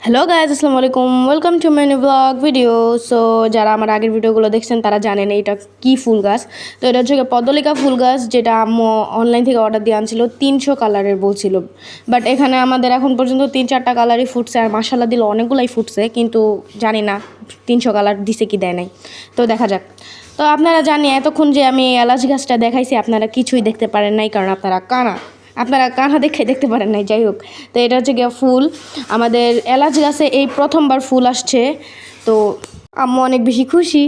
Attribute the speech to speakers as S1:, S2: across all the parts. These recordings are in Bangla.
S1: হ্যালো গাইজ, আসসালামু আলাইকুম। Welcome to my new blog video. So যারা আমার আগের ভিডিওগুলো দেখছেন তারা জানেন এটা কি ফুল গাছ। তো এটা হচ্ছে পদ্মলিকা ফুল গাছ, যেটা আম্মু অনলাইন থেকে অর্ডার দিয়ে আনছিল। 300 কালারের বলছিল, বাট এখানে আমাদের এখন পর্যন্ত 3-4টা কালারই ফুটছে, আর মাশাআল্লাহ দিল অনেকগুলাই ফুটছে, কিন্তু জানি না 300 কালার দিছে কি দেয় নাই। তো দেখা যাক। তো আপনারা জানি এতক্ষণ যে আমি এলাচ গাছটা দেখাইছি, আপনারা কিছুই দেখতে পারেন নাই, কারণ আপনারা কানা দেখতে পারেন নাই। যাই হোক, তো এটা হচ্ছে গিয়ে ফুল। আমাদের এলাচ গাছে এই প্রথমবার ফুল আসছে, তো আম্মু অনেক বেশি খুশি।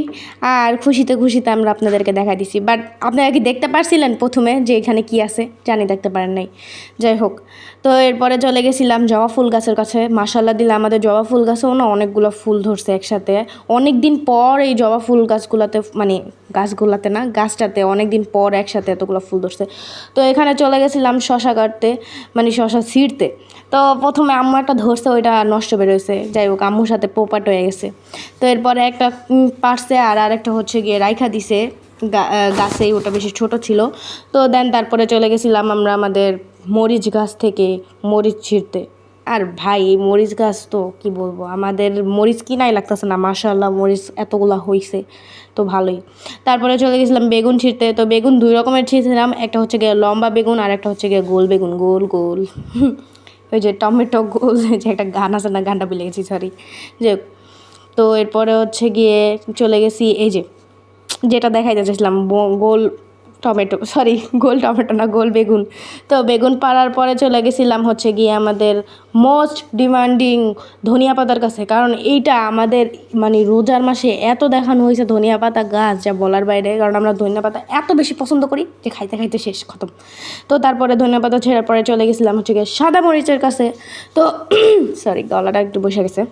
S1: আর খুশিতে খুশিতে আমরা আপনাদেরকে দেখা দিছি, বাট আপনারা কি দেখতে পারছিলেন প্রথমে যে এখানে কি আছে? জানি দেখতে পারেন নাই। যাই হোক, তো এরপরে চলে গেছিলাম জবা ফুল গাছের কাছে। মাশাআল্লাহ দিলে আমাদের জবা ফুল গাছেও না অনেকগুলো ফুল ধরছে একসাথে। অনেক দিন পর এই জবা ফুল গাছগুলোতে, মানে গাছগুলোতে না, গাছটাতে অনেক দিন পর একসাথে এতগুলো ফুল ধরছে। তো এখানে চলে গেছিলাম শশা কাটতে, মানে শশা ছিঁড়তে। তো প্রথমে আম্মু একটা ধরছে, ওইটা নষ্ট বেরোয়েছে। যাই হোক, আম্মুর সাথে পোপাট হয়ে গেছে। তো এরপরে একটা পারছে, আর আরেকটা হচ্ছে গিয়ে রাইখা দিছে গাছেই, ওটা বেশি ছোট ছিল। তো দেন তারপরে চলে গেছিলাম আমরা আমাদের মরিচ গাছ থেকে মরিচ ছিঁড়তে। আর ভাই, এই মরিচ গাছ তো কি বলবো, আমাদের মরিচ কিনাই লাগতেছে না, মাশাআল্লাহ মরিচ এতগুলা হয়েছে, তো ভালোই। তারপরে চলে গেছিলাম বেগুন ছিঁড়তে। তো বেগুন 2 রকমের ছিঁড়ছিলাম, একটা হচ্ছে গিয়ে লম্বা বেগুন, আর একটা হচ্ছে গিয়ে গোল বেগুন, গোল গোল ওই যে টমেটো গোল, যে একটা গান আছে না, গানটা ভুলে গেছি, সরি। যে তো এরপরে হচ্ছে গিয়ে চলে গেছি এই যে, যেটা দেখাইতে চাইছিলাম, গোল টমেটো, সরি গোল টমেটো না, গোল বেগুন। তো বেগুন পাড়ার পরে চলে গেছিলাম হচ্ছে গিয়ে আমাদের মোস্ট ডিমান্ডিং ধনিয়া পাতার কাছে, কারণ এইটা আমাদের মানে রোজার মাসে এত দেখানো হয়েছে ধনিয়া পাতা গাছ, যা বলার বাইরে। কারণ আমরা ধনিয়া পাতা এত বেশি পছন্দ করি যে খাইতে খাইতে শেষ খতম। তো তারপরে ধনিয়া পাতা ছেড়ার পরে চলে গেছিলাম হচ্ছে গিয়ে সাদা মরিচের কাছে। তো সরি, গলাটা একটু বসে গেছে,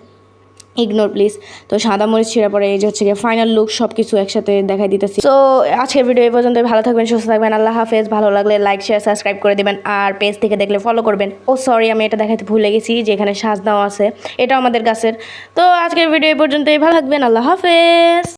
S1: ইগনোর প্লিজ। তো সাদা মরিচ ছিঁড়ার পরে এই যে হচ্ছে গিয়ে ফাইনাল লুক, সব কিছু একসাথে দেখাই দিতেছি। তো আজকের ভিডিও এই পর্যন্ত। ভালো থাকবেন, সুস্থ থাকবেন, আল্লাহ হাফেজ। ভালো লাগলে লাইক, শেয়ার, সাবস্ক্রাইব করে দেবেন, আর পেজ থেকে দেখলে ফলো করবেন। ও সরি, আমি এটা দেখাতে ভুলে গেছি যে এখানে সাজ দেওয়া আছে, এটাও আমাদের গাছের। তো আজকের ভিডিও এই পর্যন্তই। ভালো থাকবেন, আল্লাহ হাফেজ।